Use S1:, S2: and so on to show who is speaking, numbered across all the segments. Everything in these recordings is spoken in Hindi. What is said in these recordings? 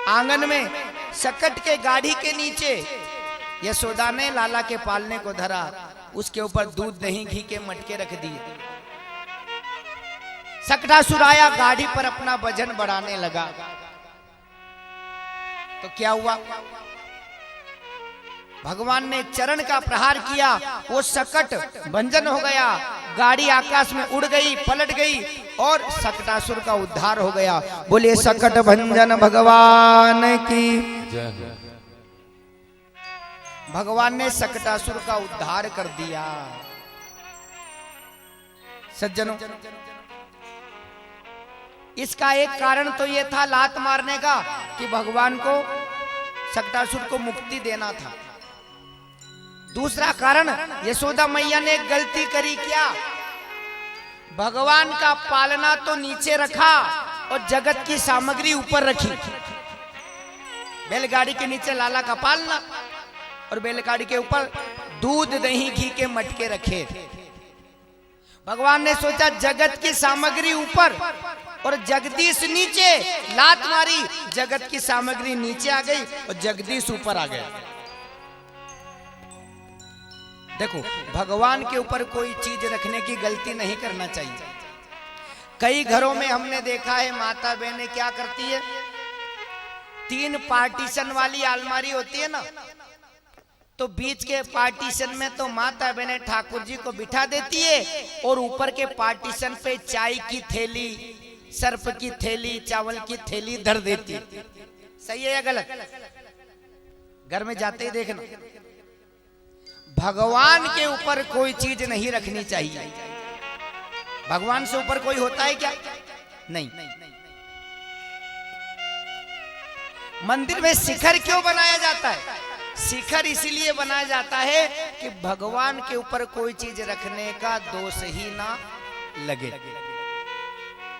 S1: आंगन में सकट के गाड़ी के नीचे यशोदा ने लाला के पालने को धरा, उसके ऊपर दूध दही घी के मटके रख दिए। सकटासुर आया, गाड़ी पर अपना वजन बढ़ाने लगा। तो क्या हुआ, भगवान ने चरण का प्रहार किया, वो सकट भंजन हो गया, गाड़ी आकाश में उड़ गई, पलट गई और सकटासुर का उद्धार हो गया। बोले सकट भंजन भगवान की। भगवान ने सकटासुर का उद्धार कर दिया। सज्जनों, इसका एक कारण तो यह था लात मारने का कि भगवान को सकटासुर को मुक्ति देना था। दूसरा कारण, यशोदा मैया ने गलती करी, क्या, भगवान का पालना तो नीचे रखा और जगत की सामग्री ऊपर रखी। बैलगाड़ी के नीचे लाला का पालना और बैलगाड़ी के ऊपर दूध दही घी के मटके रखे थे। भगवान ने सोचा जगत की सामग्री ऊपर और जगदीश नीचे, लात मारी, जगत की सामग्री नीचे आ गई और जगदीश ऊपर आ गया। देखो, भगवान के ऊपर कोई चीज रखने की गलती नहीं करना चाहिए। कई घरों में हमने देखा है माता बहनें क्या करती है, 3 पार्टीशन वाली अलमारी होती है ना, तो बीच के पार्टीशन में तो माता बहनें ठाकुर जी को बिठा देती है और ऊपर के पार्टीशन पे चाय की थैली, सर्फ की थैली, चावल की थैली धर देती है। सही है या गलत? घर में जाते ही देखना, भगवान के ऊपर कोई चीज नहीं रखनी चाहिए। भगवान से ऊपर कोई होता है क्या? नहीं। मंदिर में शिखर क्यों बनाया जाता है? शिखर इसीलिए बनाया जाता है कि भगवान के ऊपर कोई चीज रखने का दोष ही ना लगे,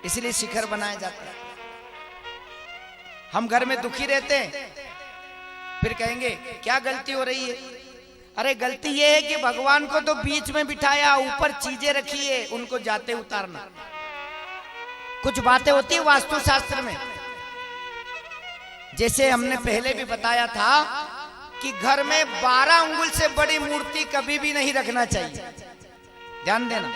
S1: इसलिए शिखर बनाया जाता है। हम घर में दुखी रहते हैं, फिर कहेंगे क्या गलती हो रही है? अरे गलती ये है कि भगवान को तो बीच में बिठाया, ऊपर चीजें रखी है, उनको जाते उतारना। कुछ बातें होती है वास्तुशास्त्र में, जैसे हमने पहले भी बताया था कि घर में 12 अंगुल से बड़ी मूर्ति कभी भी नहीं रखना चाहिए। ध्यान देना,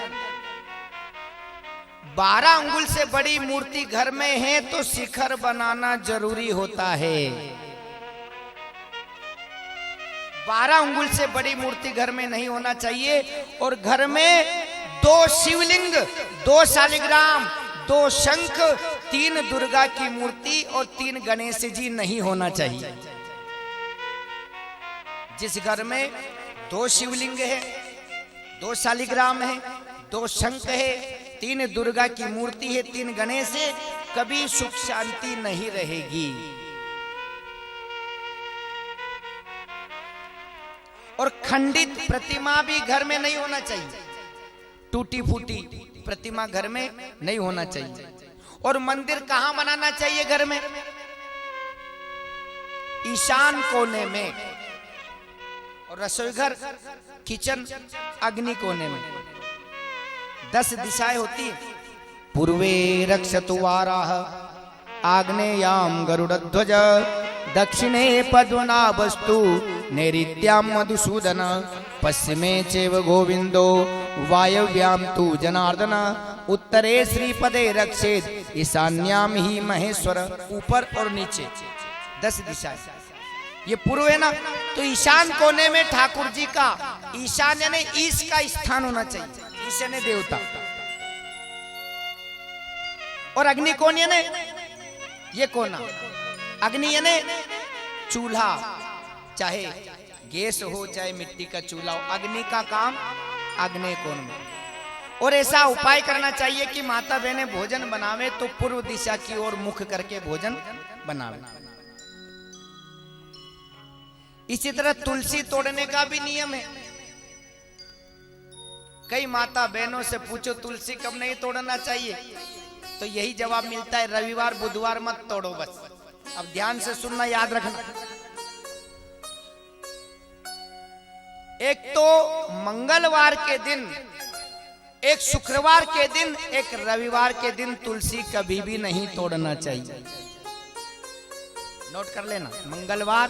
S1: 12 अंगुल से बड़ी मूर्ति घर में है तो शिखर बनाना जरूरी होता है। 12 अंगुल से बड़ी मूर्ति घर में नहीं होना चाहिए। और घर में 2 शिवलिंग, 2 शालिग्राम, 2 शंख, 3 दुर्गा की मूर्ति और 3 गणेश जी नहीं होना चाहिए। जिस घर में 2 शिवलिंग है, 2 शालिग्राम है, 2 शंख है, 3 दुर्गा की मूर्ति है, 3 गणेश है, कभी सुख शांति नहीं रहेगी। और खंडित प्रतिमा भी घर में नहीं होना चाहिए, टूटी फूटी प्रतिमा घर में नहीं होना चाहिए। और मंदिर कहां बनाना चाहिए घर में? ईशान कोने में, और रसोई घर, किचन, अग्नि कोने में। 10 दिशाएं होती है। पूर्वे रक्षतु वाराह, आग्नेयाम गरुड़ध्वज, दक्षिणे पद्मनाभस्तु, नैऋत्याम मधुसूदन, पश्चिमे चैव गोविंदो, वायव्याम तु जनार्दन, उत्तरे श्रीपदे रक्षेत, ईशान्याम ही महेश्वर। ऊपर और नीचे 10 दिशाएं। ये पूर्व है ना, तो ईशान कोने में ठाकुर जी का, ईशान यानी ईश का स्थान होना चाहिए, ईश यानी देवता। और अग्नि कोण यानी ये कोना, अग्नि यानी चूल्हा, चाहे गैस हो चाहे मिट्टी का चूल्हा हो, अग्नि का काम अग्नि कोण में। और ऐसा उपाय करना चाहिए कि माता बहनें भोजन बनावे तो पूर्व दिशा की ओर मुख करके भोजन बनावे। इसी तरह तुलसी तोड़ने का भी नियम है। कई माता बहनों से पूछो तुलसी कब नहीं तोड़ना चाहिए, तो यही जवाब मिलता है, रविवार बुधवार मत तोड़ो बस। अब ध्यान से सुनना, याद रखना। एक तो मंगलवार के दिन, एक शुक्रवार के दिन, एक रविवार के दिन तुलसी कभी भी नहीं तोड़ना चाहिए। नोट कर लेना, मंगलवार,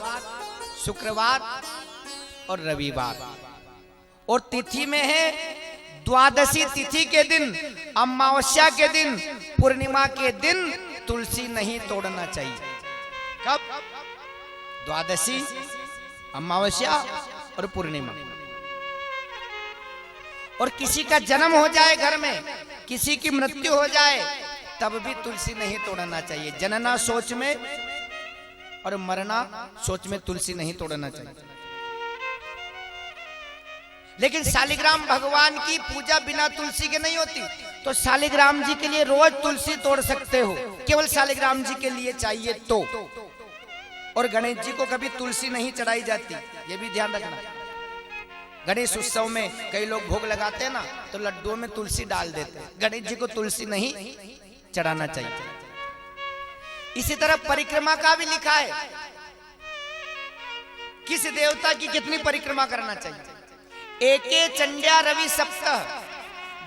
S1: शुक्रवार और रविवार। और तिथि में है द्वादशी तिथि के दिन, अमावस्या के दिन, पूर्णिमा के दिन तुलसी नहीं तोड़ना चाहिए। कब? द्वादशी, अमावस्या और पूर्णिमा। और किसी का जन्म हो जाए घर में, किसी की मृत्यु हो जाए, तब भी तुलसी नहीं तोड़ना चाहिए। जनना सोच में और मरना सोच में तुलसी नहीं तोड़ना चाहिए। लेकिन शालिग्राम भगवान की पूजा बिना तुलसी के नहीं होती, तो शालिग्राम जी के लिए रोज तुलसी तोड़ सकते हो, केवल शालिग्राम जी के लिए चाहिए तो। और गणेश जी को कभी तुलसी नहीं चढ़ाई जाती, ये भी ध्यान रखना। गणेश उत्सव में कई लोग भोग लगाते हैं ना, तो लड्डुओं में तुलसी डाल देते हैं। गणेश जी को तुलसी नहीं चढ़ाना चाहिए। इसी तरह परिक्रमा का भी लिखा है, किस देवता की कितनी परिक्रमा करना चाहिए। एके चंड्या रवि सप्तह,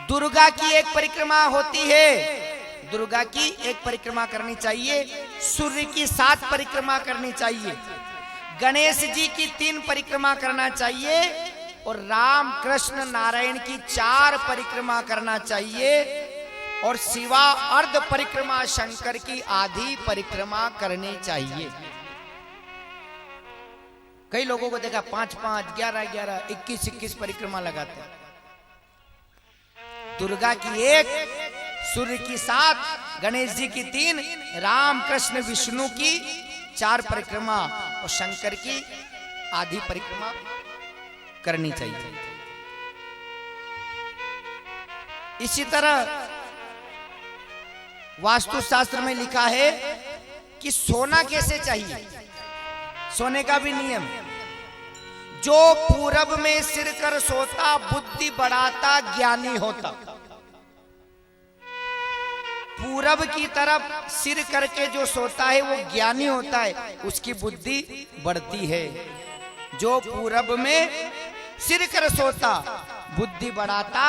S1: दुर्गा की एक परिक्रमा होती है, दुर्गा की एक परिक्रमा करनी चाहिए। सूर्य की 7 परिक्रमा करनी चाहिए। गणेश जी की 3 परिक्रमा करना चाहिए। और राम कृष्ण नारायण की 4 परिक्रमा करना चाहिए। और शिवा अर्ध परिक्रमा, शंकर की आधी परिक्रमा करनी चाहिए। कई लोगों को देखा 5-5, 11-11, 21-21 परिक्रमा लगाते हैं। दुर्गा की 1, सूर्य की 7, गणेश जी की 3, राम कृष्ण विष्णु की 4 परिक्रमा और शंकर की आधी परिक्रमा करनी चाहिए। इसी तरह वास्तुशास्त्र में लिखा है कि सोना कैसे चाहिए। सोने का भी नियम, जो पूरब में सिर कर सोता, बुद्धि बढ़ाता, ज्ञानी होता। पूरब की तरफ सिर करके जो सोता है वो ज्ञानी होता है, उसकी बुद्धि बढ़ती है। जो पूरब में सिर कर सोता, बुद्धि बढ़ाता,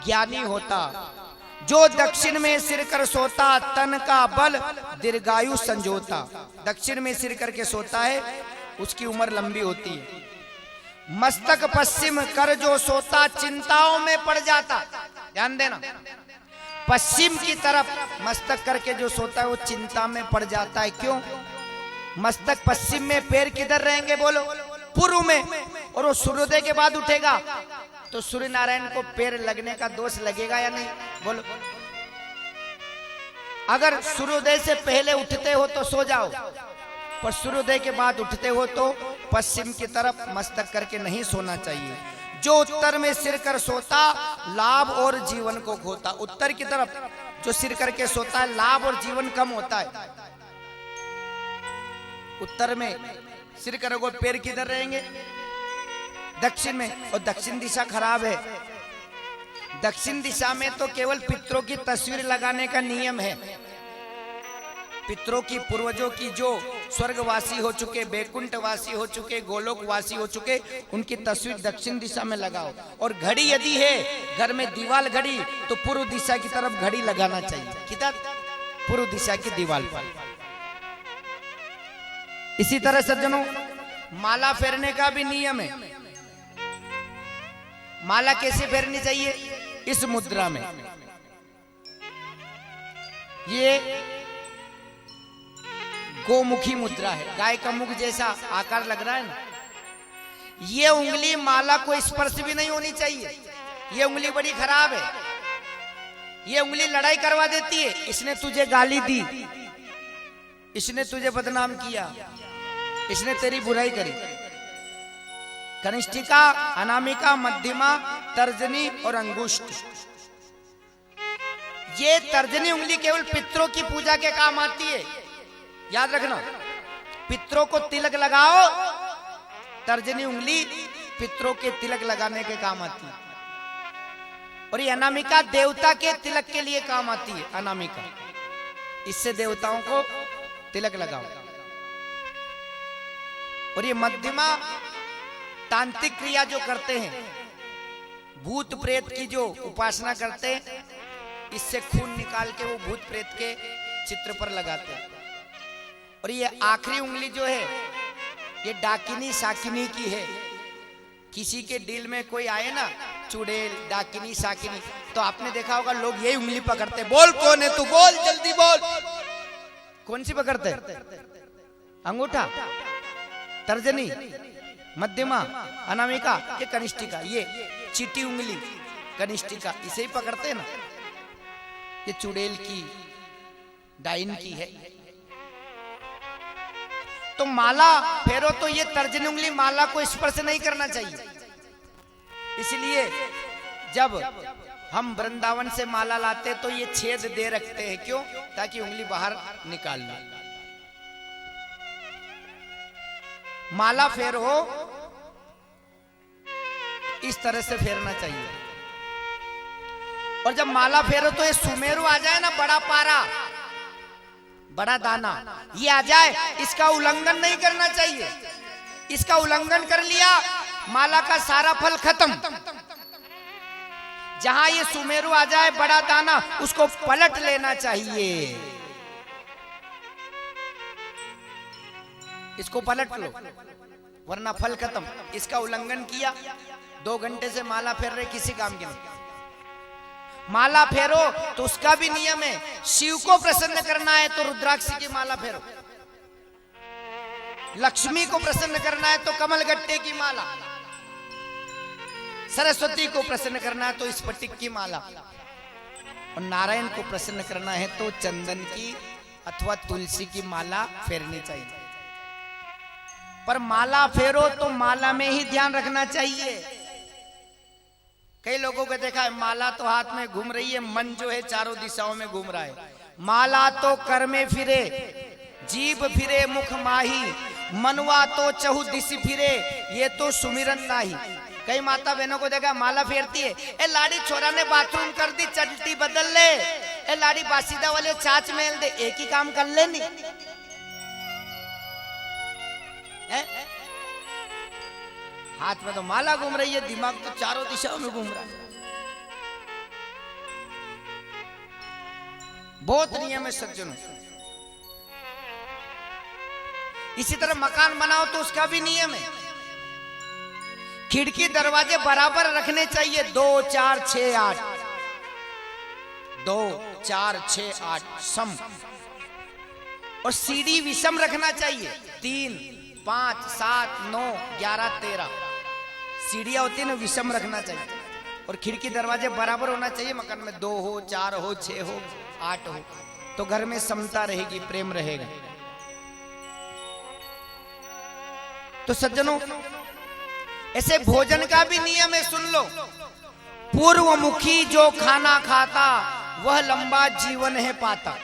S1: ज्ञानी होता। जो दक्षिण में सिर कर सोता, तन का बल दीर्घायु संजोता। दक्षिण में सिर करके सोता है, उसकी उम्र लंबी होती है। मस्तक पश्चिम कर जो सोता, चिंताओं में पड़ जाता। ध्यान देना, पश्चिम की तरफ मस्तक करके जो सोता है वो चिंता में पड़ जाता है। क्यों? मस्तक पश्चिम में, पैर किधर रहेंगे बोलो? पूर्व में। और वो सूर्योदय के बाद उठेगा तो सूर्य नारायण को पैर लगने का दोष लगेगा या नहीं बोलो? अगर सूर्योदय से पहले उठते हो तो सो जाओ, पर सूर्योदय के बाद उठते हो तो पश्चिम की तरफ मस्तक करके नहीं सोना चाहिए। जो उत्तर में सिर कर सोता, लाभ और जीवन को खोता। उत्तर की तरफ जो सिर करके सोता है, लाभ और जीवन कम होता है। उत्तर में सिर करोगे, पैर किधर रहेंगे? दक्षिण में। और दक्षिण दिशा खराब है। दक्षिण दिशा में तो केवल पितरों की तस्वीर लगाने का नियम है। पितरों की, पूर्वजों की, जो स्वर्गवासी हो चुके, बैकुंठवासी हो चुके, गोलोकवासी हो चुके, उनकी तस्वीर दक्षिण दिशा में लगाओ। और घड़ी यदि है घर में, दीवाल घड़ी, तो पूर्व दिशा की तरफ घड़ी लगाना चाहिए। किधर? पूर्व दिशा की दीवार पर। इसी तरह सज्जनों, माला फेरने का भी नियम है। माला कैसे फेरनी चाहिए? इस मुद्रा में। ये गोमुखी मुद्रा है, गाय का मुख जैसा आकार लग रहा है ना। ये उंगली माला को स्पर्श भी नहीं होनी चाहिए। ये उंगली बड़ी खराब है। ये उंगली लड़ाई करवा देती है। इसने तुझे गाली दी, इसने तुझे बदनाम किया, इसने तेरी बुराई करी। कनिष्ठिका, अनामिका, मध्यमा, तर्जनी और अंगुष्ठ। ये तर्जनी उंगली केवल पितरों की पूजा के काम आती है। याद रखना, पितरों को तिलक लगाओ, तर्जनी उंगली पितरों के तिलक लगाने के काम आती है। और ये अनामिका देवता के तिलक के लिए काम आती है। अनामिका, इससे देवताओं को तिलक लगाओ। और ये मध्यमा तांत्रिक क्रिया जो करते हैं, भूत प्रेत की जो उपासना करते हैं, इससे खून निकाल के वो भूत प्रेत के चित्र पर लगाते हैं। और ये आखिरी उंगली जो है ये डाकिनी साकिनी की है। किसी के दिल में कोई आए ना, चुड़ैल डाकिनी साकिनी, तो आपने देखा होगा लोग यही उंगली पकड़ते, बोल कौन है तू, बोल जल्दी बोल। कौन सी पकड़ते? अंगूठा, तर्जनी, मध्यमा, अनामिका, ये कनिष्ठिका, ये चीटी उंगली कनिष्ठिका, इसे ही पकड़ते हैं ना। ये चुड़ैल की, डाइन की है। तो माला फेरो तो ये तर्जनी उंगली माला को स्पर्श नहीं करना चाहिए। इसलिए जब हम वृंदावन से माला लाते तो ये छेद दे रखते हैं, क्यों? ताकि उंगली बाहर निकाल लो। माला फेर हो इस तरह से फेरना चाहिए। और जब माला फेरो तो ये सुमेरु आ जाए ना, बड़ा पारा, बड़ा दाना, ये आ जाए, इसका उल्लंघन नहीं करना चाहिए। इसका उल्लंघन कर लिया, माला का सारा फल खत्म। जहां ये सुमेरु आ जाए, बड़ा दाना, उसको पलट लेना चाहिए। इसको पलट लो, वरना फल खत्म। इसका उल्लंघन किया, 2 घंटे से माला फेर रहे, किसी काम के नहीं। माला फेरो तो उसका भी नियम है, शिव को प्रसन्न करना है तो रुद्राक्ष की माला फेरो, लक्ष्मी को प्रसन्न करना है तो कमलगट्टे की माला, सरस्वती को प्रसन्न करना है तो स्फटिक की माला, और नारायण को प्रसन्न करना है तो चंदन की अथवा तुलसी की माला फेरनी चाहिए। पर माला फेरो तो माला में ही ध्यान रखना चाहिए। कई लोगों को देखा है, माला तो हाथ में घूम रही है, मन जो है चारों दिशाओं में घूम रहा है। माला तो कर में फिरे, जीभ फिरे मुख माही, मनवा तो चहु दिश फिरे, ये तो सुमिरन नाही। कई माता बहनों को देखा माला फेरती है, ए लाड़ी छोरा ने बाथरूम कर दी, चलती बदल ले, ए लाड़ी बासीदा वाले चाच मेल दे, एक ही काम कर ले नहीं। हाथ में तो माला घूम रही है, दिमाग तो चारों दिशाओं में घूम रहा है। बहुत नियम है सज्जनों। इसी तरह मकान बनाओ तो उसका भी नियम है, खिड़की दरवाजे बराबर रखने चाहिए, 2 4 6 8, 2 4 6 8 सम, और सीढ़ी विषम रखना चाहिए, 3 5 7 9 11 13 सीढ़ियां होती है ना, विषम रखना चाहिए। और खिड़की दरवाजे बराबर होना चाहिए। मकान में 2 हो 4 हो 6 हो 8 हो, तो घर में समता रहेगी, प्रेम रहेगा। तो सज्जनों, ऐसे भोजन का भी नियम है, सुन लो। पूर्वमुखी जो खाना खाता वह लंबा जीवन है पाता।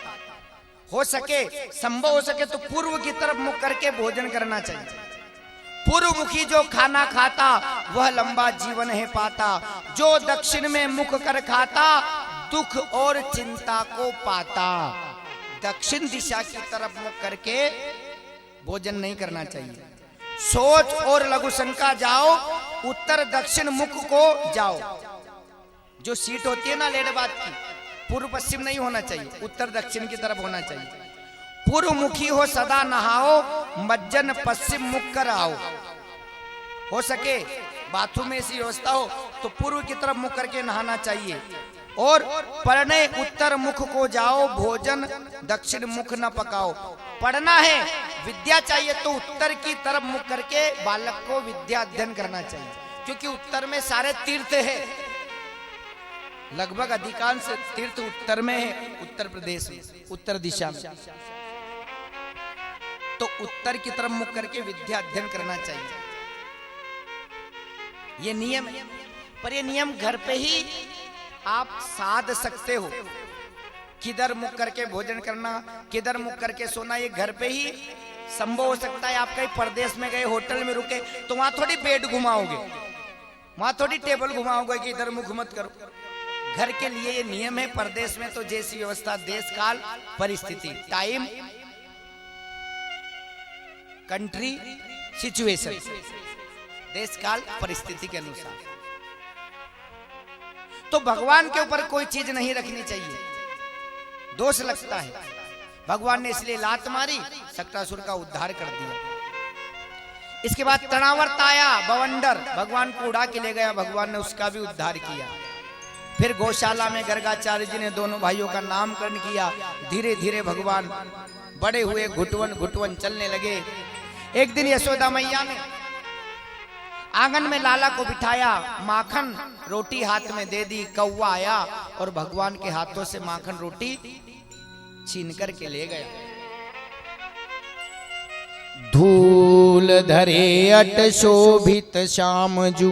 S1: हो सके, संभव हो सके तो पूर्व की तरफ मुख करके भोजन करना चाहिए। पूर्वमुखी जो खाना खाता वह लंबा जीवन है पाता, जो दक्षिण में मुख कर खाता दुख और चिंता को पाता। दक्षिण दिशा की तरफ मुख करके भोजन नहीं करना चाहिए। सोच और लघु शंका जाओ, उत्तर दक्षिण मुख को जाओ। जो सीट होती है ना लेडबाद की, पूर्व पश्चिम नहीं होना चाहिए, उत्तर दक्षिण की तरफ होना चाहिए। पूर्व मुखी हो सदा नहाओ, मज्जन पश्चिम मुख कर आओ। हो सके बाथरूम में ऐसी व्यवस्था हो तो पूर्व की तरफ मुख करके नहाना चाहिए। और पढ़ने उत्तर मुख को जाओ, भोजन दक्षिण मुख न पकाओ। पढ़ना है, विद्या चाहिए तो उत्तर की तरफ मुख करके बालक को विद्या अध्ययन करना चाहिए, क्योंकि उत्तर में सारे तीर्थ है। लगभग अधिकांश तीर्थ उत्तर में है, उत्तर प्रदेश में, उत्तर दिशा में। तो उत्तर की तरफ मुख करके विद्या अध्ययन करना चाहिए, ये नियम है। पर ये नियम घर पे ही आप साध सकते हो। किधर मुख करके भोजन करना, किधर मुख करके सोना, ये घर पे ही संभव हो सकता है। आप कहीं परदेश में गए, होटल में रुके, तो वहां थोड़ी बेड घुमाओगे, वहां थोड़ी टेबल घुमाओगे कि इधर मुख मत करो। घर के लिए ये नियम है। परदेश में तो जैसी व्यवस्था, देश काल परिस्थिति, टाइम कंट्री सिचुएशन, देश काल परिस्थिति के अनुसार। तो भगवान के ऊपर कोई चीज नहीं रखनी चाहिए, दोष लगता है। भगवान ने इसलिए लात मारी, शक्टासुर का उद्धार कर दिया। इसके बाद तणावर्त आया बवंडर, भगवान को उड़ा के ले गया, भगवान ने उसका भी उद्धार किया। फिर गौशाला में गर्गाचार्य जी ने दोनों भाइयों का नामकरण किया। धीरे धीरे भगवान बड़े हुए, घुटवन घुटवन चलने लगे। एक दिन यशोदा मैया ने आंगन में लाला को बिठाया, माखन रोटी हाथ में दे दी। कौवा आया और भगवान के हाथों से माखन रोटी छीन करके ले गया। धूल धरे अट शोभित श्यामजू,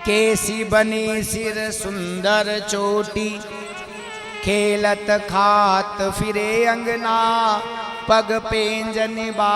S1: केसी बनी सिर सुंदर चोटी। खेलत खात फिरे अंगना, पग पेंजन बा